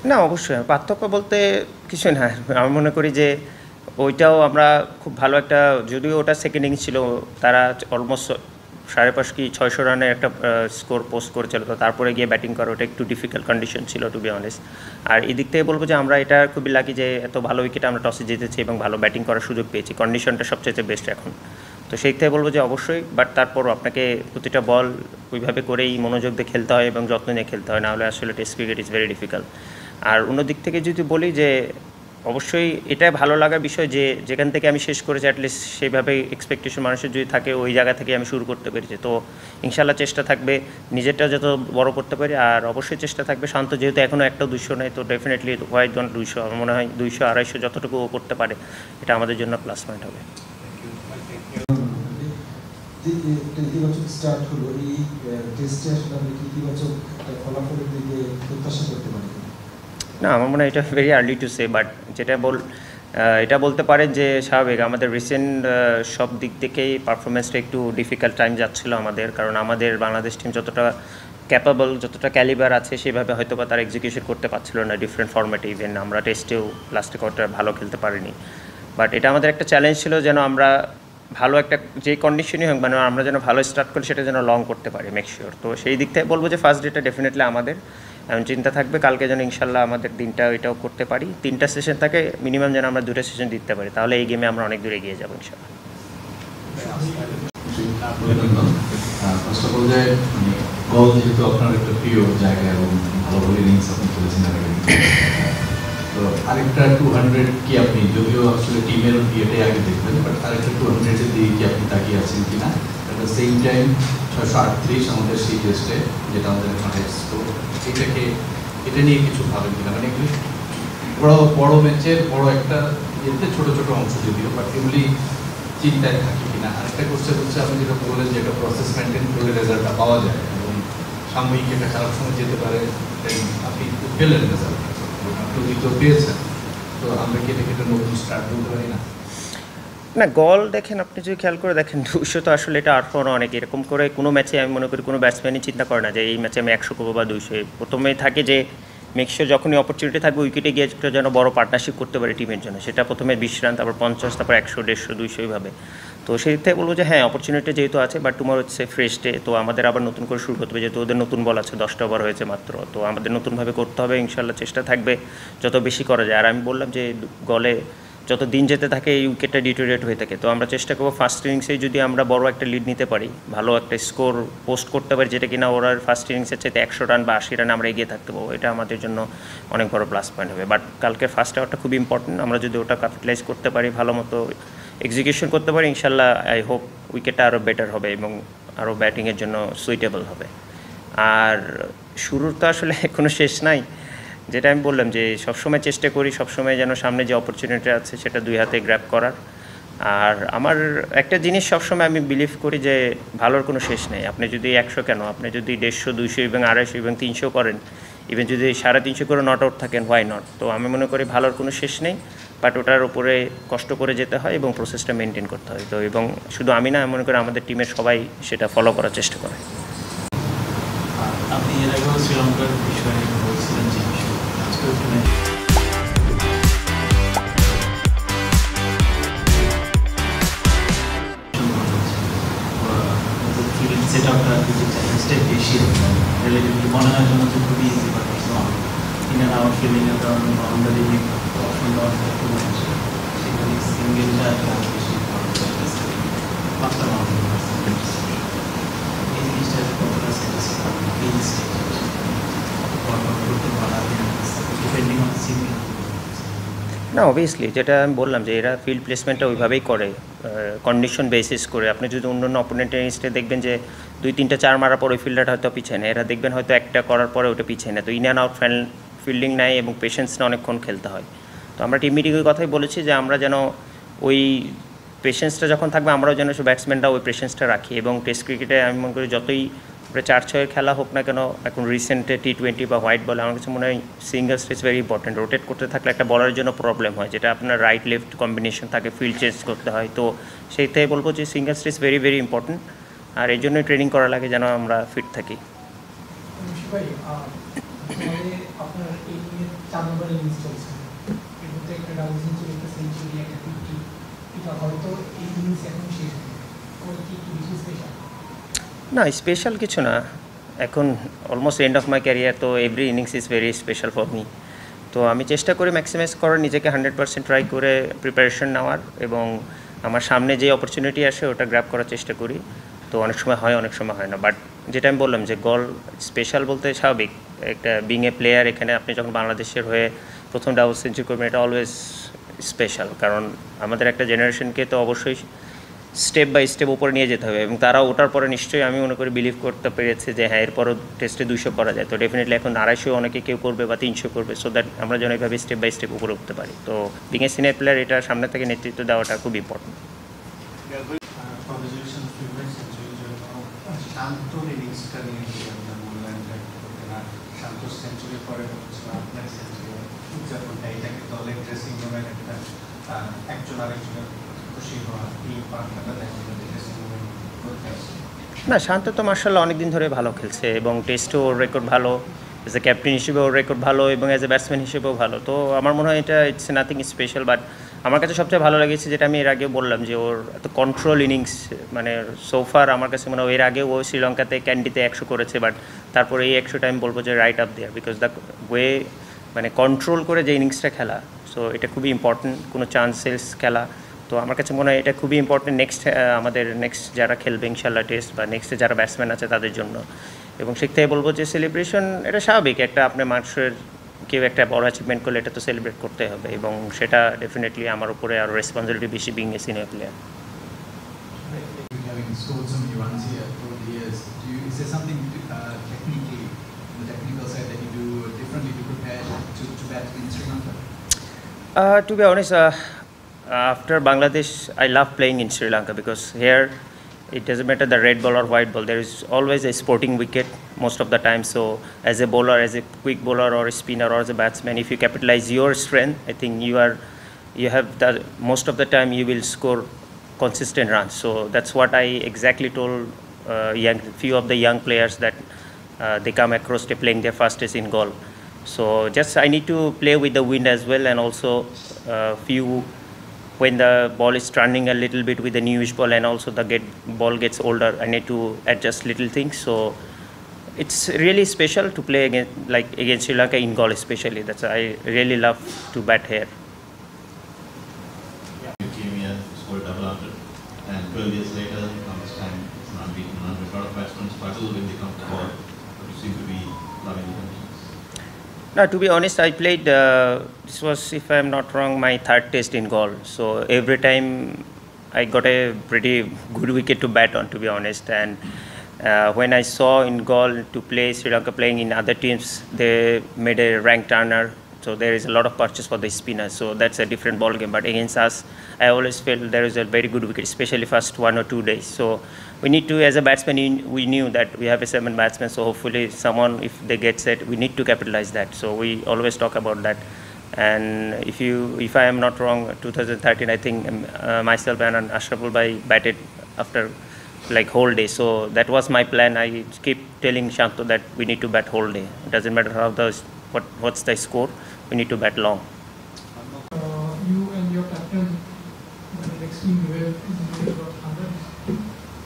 না অবশ্যই পার্থক্য বলতে কিছু না। আমি মনে করি যে ওইটাও আমরা খুব ভালো একটা, যদিও ওটা সেকেন্ড ইনিংস ছিল, তারা অলমোস্ট 5.5 কি 600 রানের একটা স্কোর পোস্ট করেছিল, তো তারপরে গিয়ে ব্যাটিং করা ওটা একটু ডিফিকাল্ট কন্ডিশন ছিল টু বি অনেস্ট। আর এদিক থেকে বলবো যে আমরা এটা খুবই লাকি যে এত ভালো উইকেটে আমরা টসে জিতেছি এবং ভালো ব্যাটিং করার সুযোগ পেয়েছি, কন্ডিশনটা সবচেয়ে বেস্ট এখন। তো সেই থেকে বলবো যে অবশ্যই, বাট তারপরও আপনাকে প্রতিটা বল ওইভাবে করেই মনোযোগ দিয়ে খেলতে হয় এবং যত্ন নিয়ে খেলতে হয়, নাহলে আসলে test cricket is very difficult. আর অন্য দিক থেকে যদি বলি যে অবশ্যই এটা ভালো লাগার বিষয় যে যেখান থেকে আমি শেষ করেছি অ্যাটলিস্ট সেইভাবে এক্সপেকটেশন মানুষের যদি থাকে ওই জায়গা থেকে আমি শুরু করতে পেরেছি, তো ইনশাল্লাহ চেষ্টা থাকবে নিজেরটা যত বড় করতে পারি। আর অবশ্যই চেষ্টা থাকবে শান্ত, যেহেতু এখনও একটা 200 নেই, তো ডেফিনেটলি হোয়াইট ডন 200, আমার মনে হয় 200-250 যতটুকু ও করতে পারে এটা আমাদের জন্য প্লাস পয়েন্ট হবে। ইতিবাচক স্টার্ট হলো এই টেস্টে, আসলে আমরা কি ইতিবাচক ফলাফলের দিকে প্রত্যাশা করতে পারি? না আমার মনে হয় এটা very early to say, but যেটা এটা বলতে পারেন যে স্বাভাবিক আমাদের রিসেন্ট সব দিক থেকেই পারফরমেন্সটা একটু ডিফিকাল্ট টাইম যাচ্ছিলো আমাদের, কারণ আমাদের বাংলাদেশ টিম যতটা ক্যাপাবল, যতটা ক্যালিবার আছে সেভাবে হয়তো বা তারা এক্সিকিউশন করতে পারছিল না ডিফারেন্ট ফর্ম্যাটে। ইভেন আমরা টেস্টেও লাস্টে কোয়ার্টার ভালো খেলতে পারিনি, বাট এটা আমাদের একটা চ্যালেঞ্জ ছিল যেন আমরা ভালো একটা যে কন্ডিশনই হোক, মানে আমরা যেন ভালো স্টার্ট করি, সেটা যেন লং করতে পারি মেক শিওর। তো সেই দিক থেকে বলবো যে ফার্স্ট ডেটা ডেফিনেটলি আমাদের এমন চিন্তা থাকবে কালকে যেন ইনশাল্লাহ আমাদের দিনটা এটাও করতে পারি, 3টা সেশন থাকে মিনিমাম যেন আমরা 2টা সেশন দিতে পারি, তাহলে এই গেমে আমরা অনেক দূর এগিয়ে যাবো ইনশাল্লাহ। ফার্স্ট অফ অল যে গল যেহেতু আপনার একটা প্রিয় জায়গা এবং ভালো ভালো ইনিংস আপনি খেলেছেন, তো আরেকটা 200 কি আপনি, যদিও আসলে টিমের ইয়েটাই আগে দেখবেন, বাট আরেকটা 200 এর দিকে কি আপনি তাকিয়ে আছেন কিনা? অ্যাট দ্য সেম টাইম 638 আমাদের সেই টেস্টে, যেটা আমাদের এখন হাইস্ট স্কোর, এটা নিয়ে কিছু ভাবেন কিনা? মানে এগুলি বড় ম্যাচের বড় একটা ইয়েতে ছোট ছোট অংশ যদিও, বাট এগুলি চিন্তায় থাকি কিনা? আরেকটা কোশ্চেন হচ্ছে, আপনি যেটা বললেন যে একটা প্রসেস মেনটেন করলে রেজাল্টটা পাওয়া যায় এবং সাময়িক একটা খারাপ সময় যেতে পারে, আপনি পেলেন রেজাল্ট, আপনি তো পেয়েছেন, তো আমরা কি এটাকে একটা নতুন স্টার্ট বলতে পারি না? না গল দেখেন, আপনি যদি খেয়াল করে দেখেন 200 তো আসলে এটা আট পাওয়া অনেক, এরকম করে কোনো ম্যাচে আমি মনে করি কোনো ব্যাটসম্যানই চিন্তা করে না যে এই ম্যাচে আমি 100 করবো বা 200। প্রথমেই থাকে যে মেকশিওর যখনই অপরচুনিটি থাকবে উইকেটে গিয়ে যেন বড় পার্টনারশিপ করতে পারে টিমের জন্য, সেটা প্রথমে 20 রান, তারপর 50, তারপর 100, 150, 200 এইভাবে। তো সেই থেকে বলবো যে হ্যাঁ অপরচুনিটি যেহেতু আছে, বাট টুমারো হচ্ছে ফ্রেশ ডে, তো আমাদের আবার নতুন করে শুরু করতে হবে, যেহেতু ওদের নতুন বল আছে, 10টা ওভার হয়েছে মাত্র, তো আমাদের নতুনভাবে করতে হবে। ইনশাল্লাহ চেষ্টা থাকবে যত বেশি করা যায়। আর আমি বললাম যে গলে যত দিন যেতে থাকে এই উইকেটটা ডিটোরিয়েট হয়ে থাকে, তো আমরা চেষ্টা করবো ফার্স্ট ইনিংসেই যদি আমরা বড় একটা লিড নিতে পারি, ভালো একটা স্কোর পোস্ট করতে পারি, যেটা কিনা ওরা ফার্স্ট ইনিংসের চাইতে 100 রান বা 80 রান আমরা এগিয়ে থাকতে পারবো, এটা আমাদের জন্য অনেক বড় প্লাস পয়েন্ট হবে। বাট কালকের ফার্স্ট আওয়ারটা খুব ইম্পর্টেন্ট, আমরা যদি ওটা ক্যাপিটালাইজ করতে পারি, ভালো মতো এক্সিকিউশন করতে পারি, ইনশাল্লাহ আই হোপ উইকেটটা আরও বেটার হবে এবং আরও ব্যাটিংয়ের জন্য সুইটেবল হবে। আর শুরুর তো আসলে কোনো শেষ নাই, যেটা আমি বললাম যে সবসময় চেষ্টা করি সবসময় যেন সামনে যে অপরচুনিটি আছে সেটা 2 হাতে গ্র্যাব করার। আর আমার একটা জিনিস সবসময় আমি বিলিভ করি যে ভালোর কোনো শেষ নেই, আপনি যদি 100 কেন, আপনি যদি 150, 200 এবং 250 এবং 300 করেন, ইভেন যদি 350 করে নট আউট থাকেন, হোয়াই নট? তো আমি মনে করি ভালোর কোনো শেষ নেই, বাট ওটার উপরে কষ্ট করে যেতে হয় এবং প্রসেসটা মেনটেন করতে হয়। তো এবং শুধু আমি না, মনে করি আমাদের টিমের সবাই সেটা ফলো করার চেষ্টা করে। আপনি এর আগেও শ্রীলঙ্কার বিষয়ে বলছিলেন যে আজকে ওখানে সেট আপটা চ্যালেঞ্জটা বেশি রিলেটিভলি মনে হয় যেন তো খুবই ইজি, বাট ইনার আমার ফিলিংয়ের কারণে বাউন্ডারি অপশন দেওয়ার একটু আছে, সেখানে সিঙ্গেলটা বেশি পাঁচটা বাউন্ডারি এই জিনিসটা কতটা না অবভিয়াসলি যেটা আমি বললাম যে এরা ফিল্ড প্লেসমেন্টটা ওইভাবেই করে, কন্ডিশন বেসিস করে। আপনি যদি অন্য অন্য অপোনেন্টের ইনিংসে দেখবেন যে 2, 3, 4 মারার পর ওই ফিল্ডারটা হয়তো পিছিয়ে নেয়, এরা দেখবেন হয়তো একটা করার পরে ওটা পিছিয়ে নেয়, তো ইন অ্যান্ড আউট ফিল্ডিং নেয় এবং পেশেন্সটা অনেকক্ষণ খেলতে হয়। তো আমরা টিম মিটিংয়ের কথাই বলেছি যে আমরা যেন ওই পেশেন্সটা যখন থাকবে আমরাও যেন ব্যাটসম্যানরা ওই পেশেন্সটা রাখি। এবং টেস্ট ক্রিকেটে আমি মনে করি যতই 4-6 খেলা হোক না কেন, এখন রিসেন্টে T20 বা হোয়াইট বলে, আমার কাছে মনে হয় single stretch very important. Rotate করতে থাকলে একটা বলারের জন্য প্রবলেম হয়, যেটা আপনার রাইট লেফট কম্বিনেশন থাকে, ফিল্ড চেঞ্জ করতে হয়। তো সেই থেকে বলবো যে single stretch very very important, আর এই জন্যই ট্রেনিং করা লাগে যেন আমরা ফিট থাকি। 4 নম্বর ইনিংস চলছে, এর মধ্যে একটা ডাবল সেঞ্চুরি, একটা সেঞ্চুরি, একটা 50, এটা হয়তো এই ইনিংস এখন শেষ হবে, ওর কি কিছু স্পেশাল? না, স্পেশাল কিছু না। এখন almost end of my career, তো every innings is very special for me. তো আমি চেষ্টা করি ম্যাক্সিমাইজ করার, নিজেকে 100% ট্রাই করে প্রিপারেশন নেওয়ার, এবং আমার সামনে যে অপরচুনিটি আসে ওটা গ্র্যাব করার চেষ্টা করি। তো অনেক সময় হয়, অনেক সময় হয় না। বাট যেটা আমি বললাম যে গোল স্পেশাল বলতে স্বাভাবিক, একটা বিং এ প্লেয়ার, এখানে আপনি যখন বাংলাদেশের হয়ে প্রথম ডাবল সেঞ্চুরি করবেন, এটা অলওয়েজ স্পেশাল। কারণ আমাদের একটা জেনারেশনকে তো অবশ্যই স্টেপ বাই স্টেপ উপরে নিয়ে যেতে হবে, এবং তারা ওঠার পরে নিশ্চয়ই আমি মনে করি বিলিভ করতে পেরেছে যে হ্যাঁ এরপরও টেস্টে 200 করা যায়। তো ডেফিনেটলি এখন 250 অনেকে কেউ করবে বা 300 করবে, সো দ্যাট আমরা যেন এইভাবে স্টেপ বাই স্টেপ উপরে উঠতে পারি। তো বিং এ সিনিয়র প্লেয়ার, এটা সামনে থেকে নেতৃত্ব দেওয়াটা খুব ইম্পর্টেন্ট। কংগ্রেচুলেশন ফিল্মের সেঞ্চুরির জন্য। শান্তর ইনিংসটা নিয়ে কি আপনার মূল্যায়নটা করতেন? আর শান্ত সেঞ্চুরির পরে হচ্ছে আপনার সেঞ্চুরি উদযাপনটা, এটাকে দলের ড্রেসিং রুমের একটা একজন আরেকজনের খুশি হওয়া, এই পার্টটা দেখা যায় ড্রেসিং রুমে করতে আসে। না, শান্ত তো মার্শাল্লাহ অনেক দিন ধরে ভালো খেলছে, এবং টেস্টেও ওর রেকর্ড ভালো, অ্যাজ এ ক্যাপ্টেন হিসেবে ওর রেকর্ড ভালো, এবং অ্যাজ এ ব্যাটসম্যান হিসেবেও ভালো। তো আমার মনে হয় এটা ইটস নাথিং স্পেশাল। বাট আমার কাছে সবচেয়ে ভালো লেগেছে, যেটা আমি এর আগেও বললাম, যে ওর এত কন্ট্রোল ইনিংস, মানে সোফার আমার কাছে মনে হয় এর আগে ও শ্রীলঙ্কাতে ক্যান্ডিতে 100 করেছে, বাট তারপরে এই 100টা আমি বলবো যে right up there, because the way, মানে কন্ট্রোল করে যে ইনিংসটা খেলা, সো এটা খুবই ইম্পর্টেন্ট, কোনো চান্সেস খেলা। তো আমার কাছে মনে হয় এটা খুবই ইম্পর্টেন্ট আমাদের নেক্সট যারা খেলবে ইনশাল্লাহ টেস্ট, বা নেক্সটে যারা ব্যাটসম্যান আছে তাদের জন্য। এবং সেখান থেকে বলবো যে সেলিব্রেশন এটা স্বাভাবিক, একটা আপনার মানুষের কেউ একটা বড় অ্যাচিভমেন্ট করলে এটা তো সেলিব্রেট করতে হবে, এবং সেটা ডেফিনেটলি আমার উপরে আরও রেসপন্সিবিলিটি বেশি being a senior player. Having scored so many runs here over the years, is there something technically, on the technical side, that you do differently to prepare to bat in Sri Lanka? To be honest, after Bangladesh, I love playing in Sri Lanka, because here it doesn't matter the red ball or white ball, there is always a sporting wicket most of the time. So as a bowler, as a quick bowler or a spinner or as a batsman, if you capitalize your strength, I think you have the most of the time you will score consistent runs. So that's what I exactly told few of the young players that they come across to playing their first test in Galle. So just I need to play with the wind as well, and also when the ball is turning a little bit with the newish ball, and also the ball gets older, I need to adjust little things. So it's really special to play against Sri Lanka in Galle especially. That's why I really love to bat here. You came here, scored a double after, and 12 years later, now this time it's an unbeaten run. A lot of batsmen struggle when they come to ball, but you seem to be loving the conditions. No, to be honest, I played, this was, if I'm not wrong, my third test in Galle. So every time I got a pretty good wicket to bat on, to be honest. And when I saw in Galle to play Sri Lanka playing in other teams, they made a rank turner. So there is a lot of purchase for the spinners. So that's a different ball game. But against us, I always felt there is a very good wicket, especially first 1 or 2 days. So we need to, as a batsman, we knew that we have a 7 batsmen. So hopefully someone, if they get set, we need to capitalize that. So we always talk about that. And if I am not wrong, 2013, I think myself and Ashraful Bhai batted after like whole day. So that was my plan. I keep telling Shanto that we need to bat whole day. It doesn't matter how what's the score. We need to bat long. You and your captain were extremely well in the middle of 100.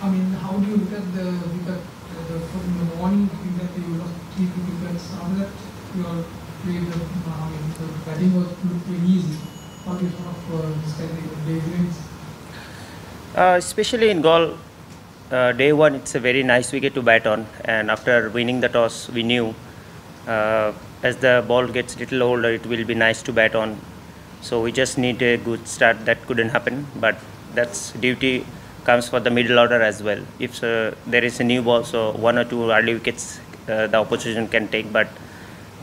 I mean, how do you look at the wicket in the morning? You that you lost 3 wickets. After that, you all played the batting was looked very easy. How do you sort of describe the day innings? Especially in Galle, day one, it's a very nice wicket to bat on. And after winning the toss, we knew as the ball gets a little older, it will be nice to bat on. So we just need a good start. That couldn't happen, but that's duty comes for the middle order as well. If there is a new ball, so 1 or 2 early wickets the opposition can take, but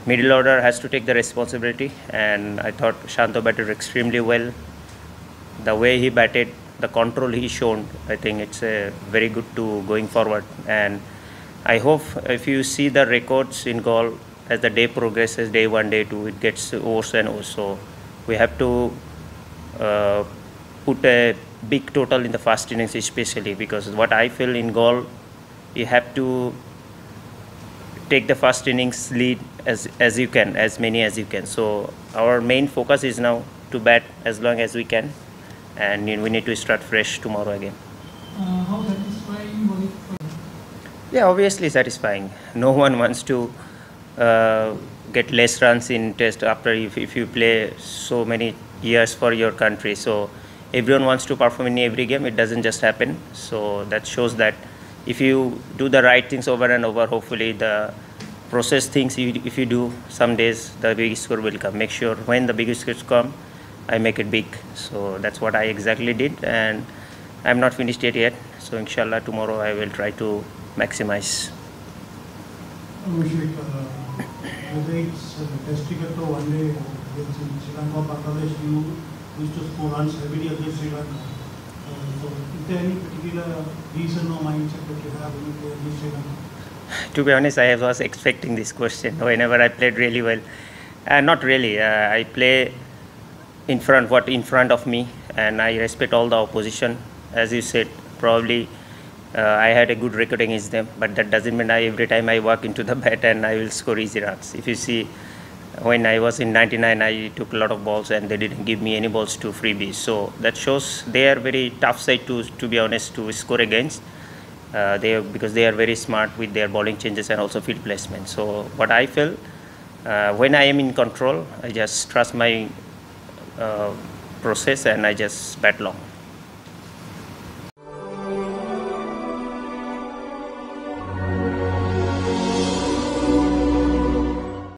middle order has to take the responsibility. And I thought Shanto batted extremely well. The way he batted, the control he shown, I think it's very good to going forward. And I hope if you see the records in Galle, as the day progresses, day 1, day 2, it gets worse and worse. So we have to put a big total in the first innings especially, because what I feel in Galle, you have to take the first innings lead as you can, as many as you can. So our main focus is now to bat as long as we can, and we need to start fresh tomorrow again. How satisfying was it for you? Yeah, obviously satisfying. No one wants to get less runs in test after if you play so many years for your country. So everyone wants to perform in every game. It doesn't just happen. So that shows that if you do the right things over and over, hopefully the process things if you do, some days the big score will come. Make sure when the big scores come, I make it big. So that's what I exactly did, and I'm not finished yet. So inshallah tomorrow I will try to maximize. Abhishek, whether it's test cricket or one day against Sri Lanka or Bangladesh, you used to score runs heavily against Sri Lanka. So is there any particular reason or mindset that you have when you play against Sri Lanka? To be honest, I was expecting this question whenever I played really well. Not really. I play in front of me, and I respect all the opposition. As you said, probably I had a good record against them, but that doesn't mean every time I walk into the bat and I will score easy runs. If you see, when I was in 99, I took a lot of balls and they didn't give me any balls to freebies. So that shows they are very tough side to be honest, to score against. Because they are very smart with their bowling changes and also field placement. So what I feel, when I am in control, I just trust my process and I just bat long.